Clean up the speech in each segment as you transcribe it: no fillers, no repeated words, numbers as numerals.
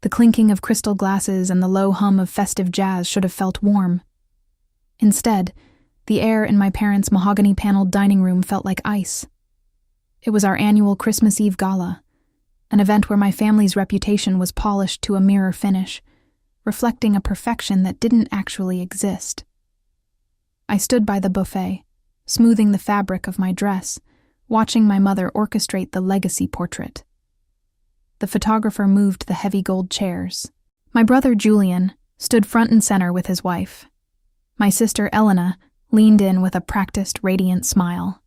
The clinking of crystal glasses and the low hum of festive jazz should have felt warm. Instead, the air in my parents' mahogany-paneled dining room felt like ice. It was our annual Christmas Eve gala, an event where my family's reputation was polished to a mirror finish, reflecting a perfection that didn't actually exist. I stood by the buffet, smoothing the fabric of my dress, watching my mother orchestrate the legacy portrait. The photographer moved the heavy gold chairs. My brother Julian stood front and center with his wife. My sister Elena leaned in with a practiced, radiant smile.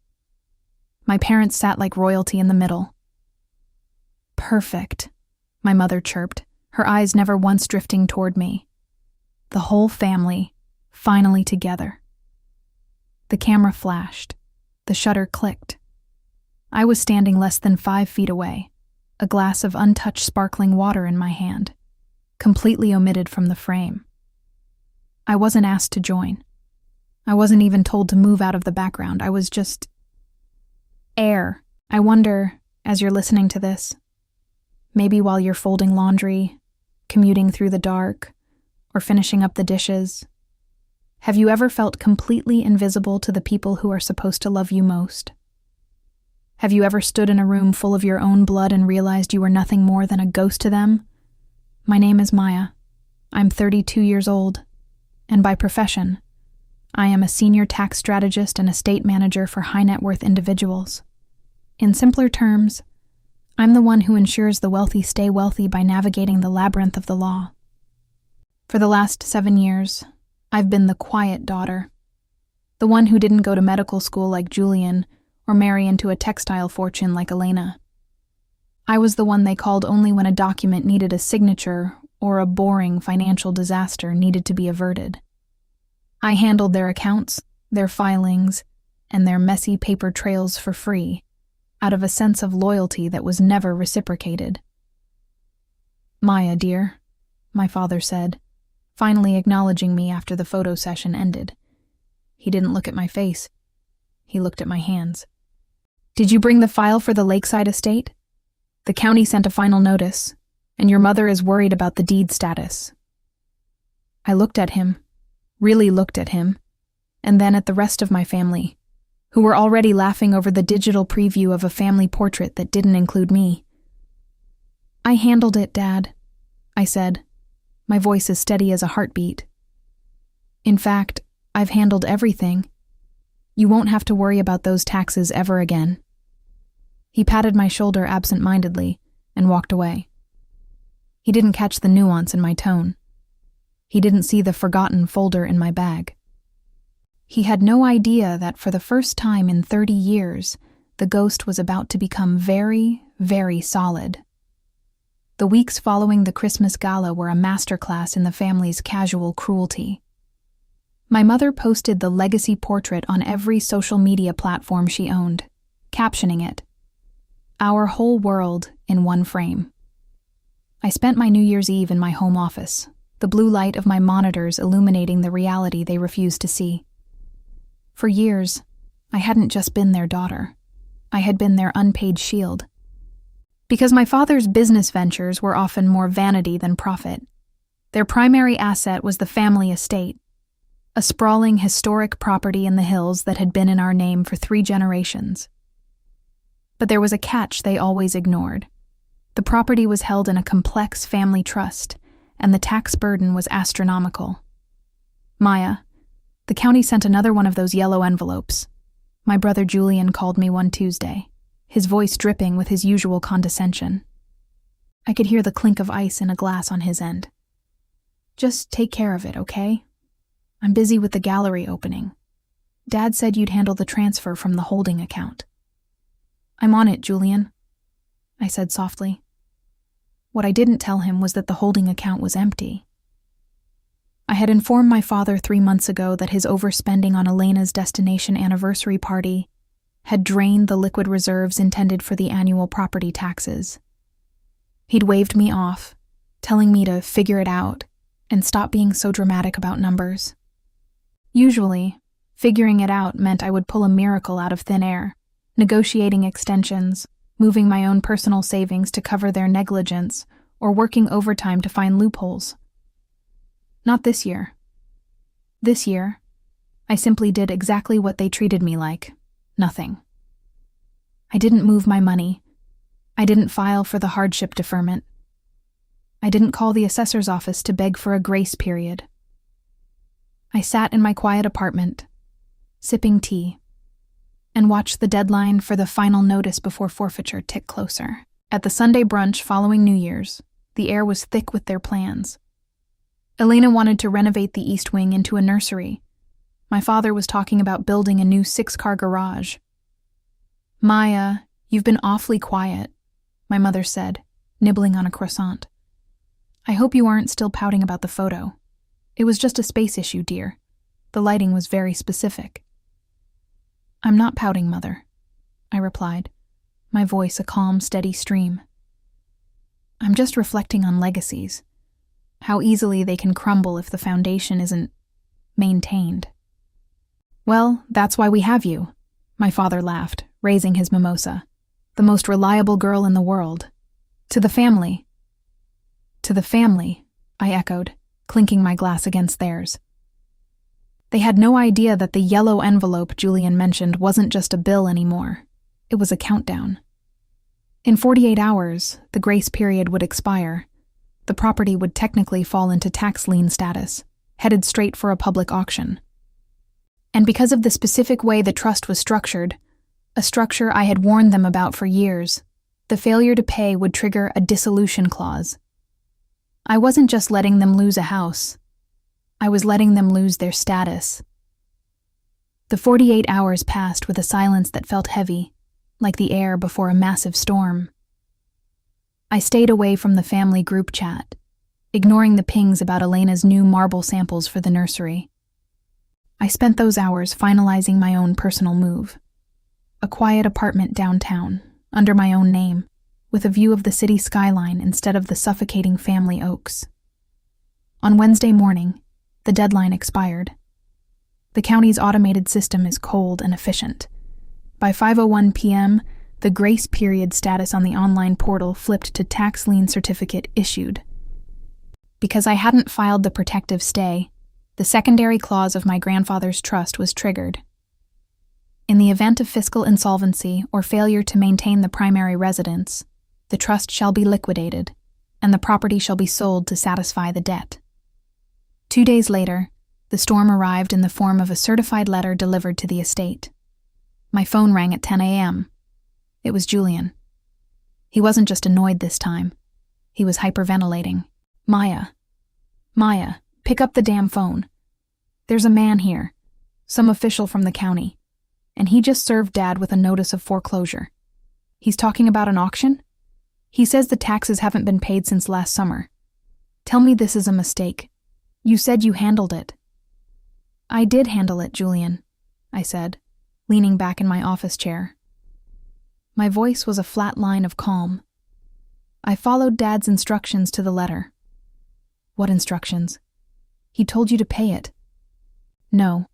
My parents sat like royalty in the middle. "Perfect," my mother chirped, her eyes never once drifting toward me. The whole family, finally together. The camera flashed. The shutter clicked. I was standing less than 5 feet away, a glass of untouched sparkling water in my hand, completely omitted from the frame. I wasn't asked to join. I wasn't even told to move out of the background. I was just air. I wonder, as you're listening to this, maybe while you're folding laundry, commuting through the dark, or finishing up the dishes, have you ever felt completely invisible to the people who are supposed to love you most? Have you ever stood in a room full of your own blood and realized you were nothing more than a ghost to them? My name is Maya. I'm 32 years old, and by profession, I am a senior tax strategist and estate manager for high-net-worth individuals. In simpler terms, I'm the one who ensures the wealthy stay wealthy by navigating the labyrinth of the law. For the last 7 years, I've been the quiet daughter, the one who didn't go to medical school like Julian or marry into a textile fortune like Elena. I was the one they called only when a document needed a signature or a boring financial disaster needed to be averted. I handled their accounts, their filings, and their messy paper trails for free, out of a sense of loyalty that was never reciprocated. "Maya, dear," my father said, finally acknowledging me after the photo session ended. He didn't look at my face. He looked at my hands. "Did you bring the file for the Lakeside estate? The county sent a final notice, and your mother is worried about the deed status." I looked at him, really looked at him, and then at the rest of my family, who were already laughing over the digital preview of a family portrait that didn't include me. "I handled it, Dad," I said, my voice as steady as a heartbeat. "In fact, I've handled everything. You won't have to worry about those taxes ever again." He patted my shoulder absent-mindedly and walked away. He didn't catch the nuance in my tone. He didn't see the forgotten folder in my bag. He had no idea that for the first time in 30 years, the ghost was about to become very, very solid. The weeks following the Christmas gala were a masterclass in the family's casual cruelty. My mother posted the legacy portrait on every social media platform she owned, captioning it, "Our whole world in one frame." I spent my New Year's Eve in my home office, the blue light of my monitors illuminating the reality they refused to see. For years, I hadn't just been their daughter. I had been their unpaid shield. Because my father's business ventures were often more vanity than profit, their primary asset was the family estate, a sprawling historic property in the hills that had been in our name for 3 generations. But there was a catch they always ignored. The property was held in a complex family trust, and the tax burden was astronomical. "Maya, the county sent another one of those yellow envelopes," my brother Julian called me one Tuesday, his voice dripping with his usual condescension. I could hear the clink of ice in a glass on his end. "Just take care of it, okay? I'm busy with the gallery opening. Dad said you'd handle the transfer from the holding account." "I'm on it, Julian," I said softly. What I didn't tell him was that the holding account was empty. I had informed my father 3 months ago that his overspending on Elena's destination anniversary party had drained the liquid reserves intended for the annual property taxes. He'd waved me off, telling me to figure it out and stop being so dramatic about numbers. Usually, figuring it out meant I would pull a miracle out of thin air, negotiating extensions, moving my own personal savings to cover their negligence, or working overtime to find loopholes. Not this year. This year, I simply did exactly what they treated me like. Nothing. I didn't move my money. I didn't file for the hardship deferment. I didn't call the assessor's office to beg for a grace period. I sat in my quiet apartment, sipping tea, and watched the deadline for the final notice before forfeiture tick closer. At the Sunday brunch following New Year's, the air was thick with their plans. Elena wanted to renovate the East Wing into a nursery. My father was talking about building a new 6-car garage. "Maya, you've been awfully quiet," my mother said, nibbling on a croissant. "I hope you aren't still pouting about the photo. It was just a space issue, dear. The lighting was very specific." "I'm not pouting, Mother," I replied, my voice a calm, steady stream. "I'm just reflecting on legacies, how easily they can crumble if the foundation isn't maintained." "Well, that's why we have you," my father laughed, raising his mimosa. "The most reliable girl in the world. To the family." "To the family," I echoed, clinking my glass against theirs. They had no idea that the yellow envelope Julian mentioned wasn't just a bill anymore. It was a countdown. In 48 hours, the grace period would expire. The property would technically fall into tax lien status, headed straight for a public auction. And because of the specific way the trust was structured, a structure I had warned them about for years, the failure to pay would trigger a dissolution clause. I wasn't just letting them lose a house. I was letting them lose their status. The 48 hours passed with a silence that felt heavy, like the air before a massive storm. I stayed away from the family group chat, ignoring the pings about Elena's new marble samples for the nursery. I spent those hours finalizing my own personal move. A quiet apartment downtown, under my own name, with a view of the city skyline instead of the suffocating family oaks. On Wednesday morning, the deadline expired. The county's automated system is cold and efficient. By 5:01 p.m., the grace period status on the online portal flipped to tax lien certificate issued. Because I hadn't filed the protective stay, the secondary clause of my grandfather's trust was triggered. In the event of fiscal insolvency or failure to maintain the primary residence, the trust shall be liquidated, and the property shall be sold to satisfy the debt. 2 days later, the storm arrived in the form of a certified letter delivered to the estate. My phone rang at 10 a.m. It was Julian. He wasn't just annoyed this time. He was hyperventilating. Maya, pick up the damn phone. There's a man here, some official from the county, and he just served Dad with a notice of foreclosure. He's talking about an auction? He says the taxes haven't been paid since last summer. Tell me this is a mistake. You said you handled it." "I did handle it, Julian," I said, leaning back in my office chair. My voice was a flat line of calm. I followed Dad's instructions to the letter. "What instructions?" "He told you to pay it." "No,"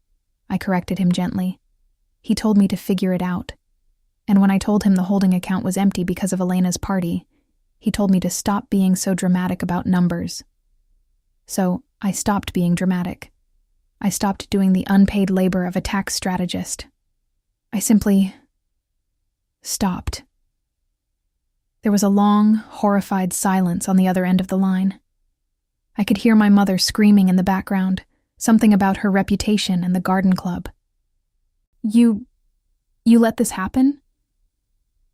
I corrected him gently. "He told me to figure it out. And when I told him the holding account was empty because of Elena's party, he told me to stop being so dramatic about numbers. So I stopped being dramatic. I stopped doing the unpaid labor of a tax strategist. I simply stopped." There was a long, horrified silence on the other end of the line. I could hear my mother screaming in the background, something about her reputation and the garden club. You let this happen?"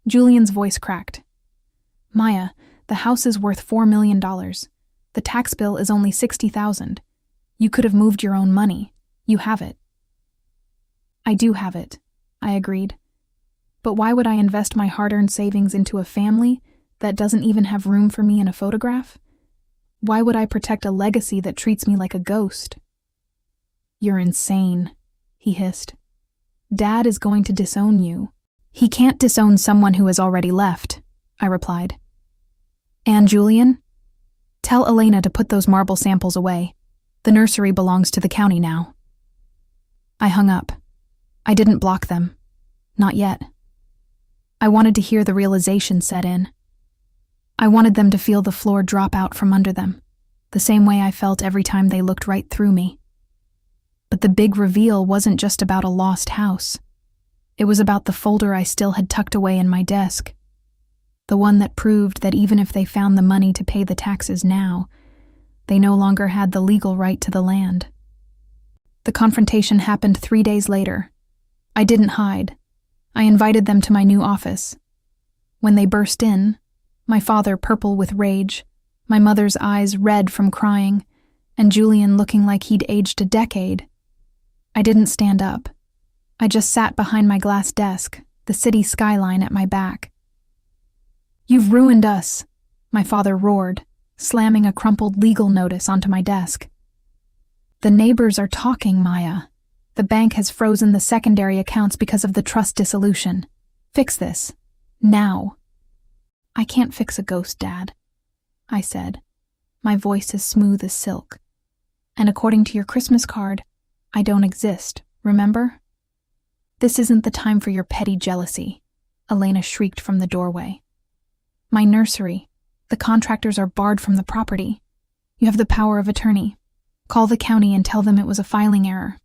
Julian's voice cracked. "Maya, the house is worth $4 million. The tax bill is only $60,000. You could have moved your own money. You have it." "I do have it," I agreed. "But why would I invest my hard-earned savings into a family that doesn't even have room for me in a photograph? Why would I protect a legacy that treats me like a ghost?" "You're insane," he hissed. "Dad is going to disown you." "He can't disown someone who has already left," I replied. "And Julian? Tell Elena to put those marble samples away. The nursery belongs to the county now." I hung up. I didn't block them. Not yet. I wanted to hear the realization set in. I wanted them to feel the floor drop out from under them, the same way I felt every time they looked right through me. But the big reveal wasn't just about a lost house. It was about the folder I still had tucked away in my desk. The one that proved that even if they found the money to pay the taxes now, they no longer had the legal right to the land. The confrontation happened 3 days later. I didn't hide. I invited them to my new office. When they burst in, my father purple with rage, my mother's eyes red from crying, and Julian looking like he'd aged a decade, I didn't stand up. I just sat behind my glass desk, the city skyline at my back. "You've ruined us," my father roared, slamming a crumpled legal notice onto my desk. "The neighbors are talking, Maya. The bank has frozen the secondary accounts because of the trust dissolution. Fix this. Now." "I can't fix a ghost, Dad," I said, my voice as smooth as silk. "And according to your Christmas card, I don't exist, remember?" "This isn't the time for your petty jealousy," Elena shrieked from the doorway. "My nursery. The contractors are barred from the property. You have the power of attorney. Call the county and tell them it was a filing error."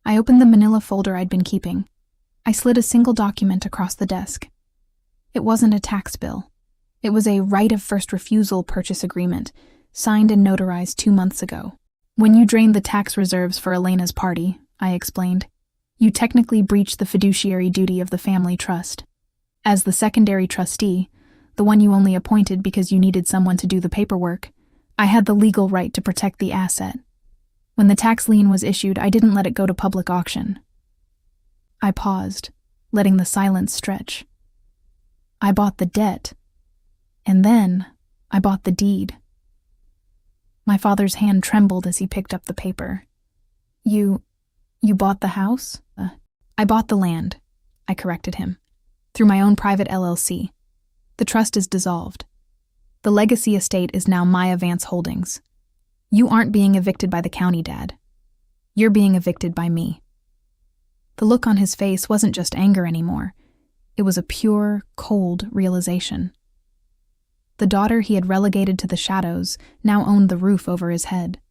I opened the manila folder I'd been keeping. I slid a single document across the desk. It wasn't a tax bill. It was a right of first refusal purchase agreement, signed and notarized 2 months ago. "When you drained the tax reserves for Elena's party," I explained, "you technically breached the fiduciary duty of the family trust. As the secondary trustee, the one you only appointed because you needed someone to do the paperwork, I had the legal right to protect the asset. When the tax lien was issued, I didn't let it go to public auction." I paused, letting the silence stretch. "I bought the debt, and then I bought the deed." My father's hand trembled as he picked up the paper. You bought the house?" "I bought the land," I corrected him, "through my own private LLC. The trust is dissolved. The legacy estate is now Maya Vance Holdings. You aren't being evicted by the county, Dad. You're being evicted by me." The look on his face wasn't just anger anymore. It was a pure, cold realization. The daughter he had relegated to the shadows now owned the roof over his head.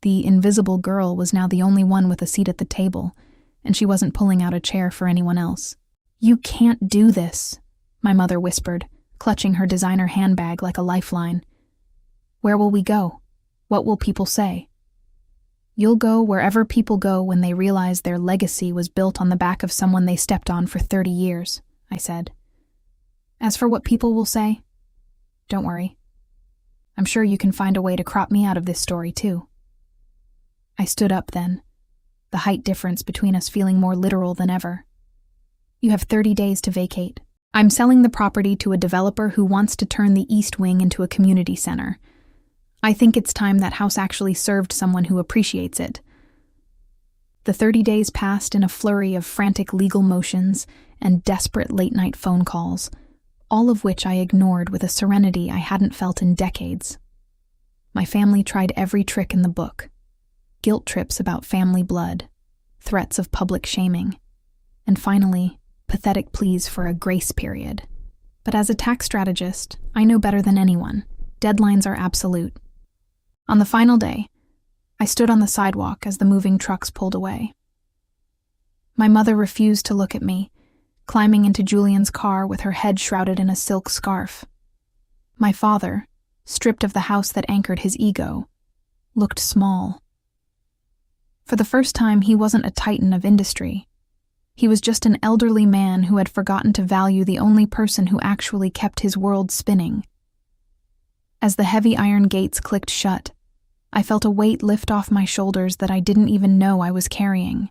The invisible girl was now the only one with a seat at the table, and she wasn't pulling out a chair for anyone else. "You can't do this," my mother whispered, clutching her designer handbag like a lifeline. "Where will we go? What will people say?" "You'll go wherever people go when they realize their legacy was built on the back of someone they stepped on for 30 years, I said. "As for what people will say, don't worry. I'm sure you can find a way to crop me out of this story, too." I stood up then, the height difference between us feeling more literal than ever. "You have 30 days to vacate. I'm selling the property to a developer who wants to turn the East Wing into a community center. I think it's time that house actually served someone who appreciates it." The 30 days passed in a flurry of frantic legal motions and desperate late-night phone calls, all of which I ignored with a serenity I hadn't felt in decades. My family tried every trick in the book. Guilt trips about family blood, threats of public shaming, and finally, pathetic pleas for a grace period. But as a tax strategist, I know better than anyone. Deadlines are absolute. On the final day, I stood on the sidewalk as the moving trucks pulled away. My mother refused to look at me, climbing into Julian's car with her head shrouded in a silk scarf. My father, stripped of the house that anchored his ego, looked small. For the first time, he wasn't a titan of industry. He was just an elderly man who had forgotten to value the only person who actually kept his world spinning. As the heavy iron gates clicked shut, I felt a weight lift off my shoulders that I didn't even know I was carrying.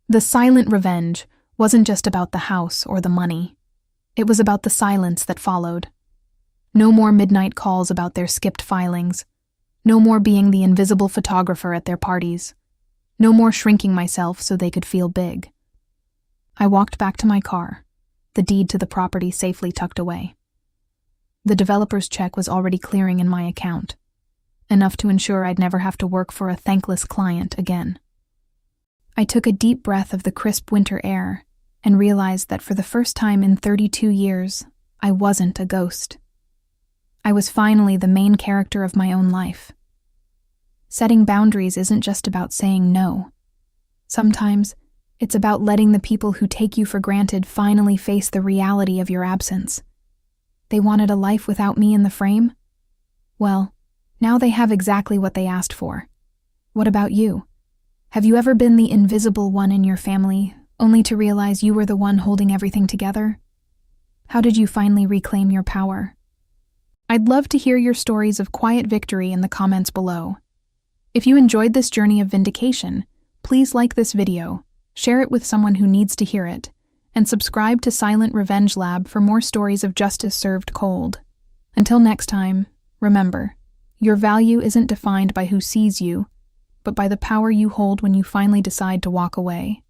The silent revenge wasn't just about the house or the money. It was about the silence that followed. No more midnight calls about their skipped filings. No more being the invisible photographer at their parties. No more shrinking myself so they could feel big. I walked back to my car, the deed to the property safely tucked away. The developer's check was already clearing in my account, enough to ensure I'd never have to work for a thankless client again. I took a deep breath of the crisp winter air and realized that for the first time in 32 years, I wasn't a ghost. I was finally the main character of my own life. Setting boundaries isn't just about saying no. Sometimes, it's about letting the people who take you for granted finally face the reality of your absence. They wanted a life without me in the frame? Well, now they have exactly what they asked for. What about you? Have you ever been the invisible one in your family, only to realize you were the one holding everything together? How did you finally reclaim your power? I'd love to hear your stories of quiet victory in the comments below. If you enjoyed this journey of vindication, please like this video, share it with someone who needs to hear it, and subscribe to Silent Revenge Lab for more stories of justice served cold. Until next time, remember, your value isn't defined by who sees you, but by the power you hold when you finally decide to walk away.